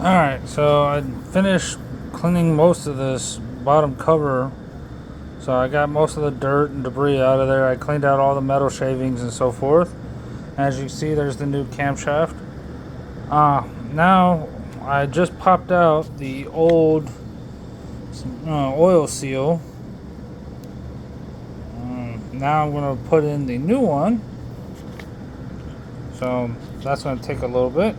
Alright, so I finished cleaning most of this bottom cover. So I got most of the dirt and debris out of there. I cleaned out all the metal shavings and so forth. As you can see, there's the new camshaft. Now I just popped out the old oil seal. Now I'm going to put in the new one. So that's going to take a little bit.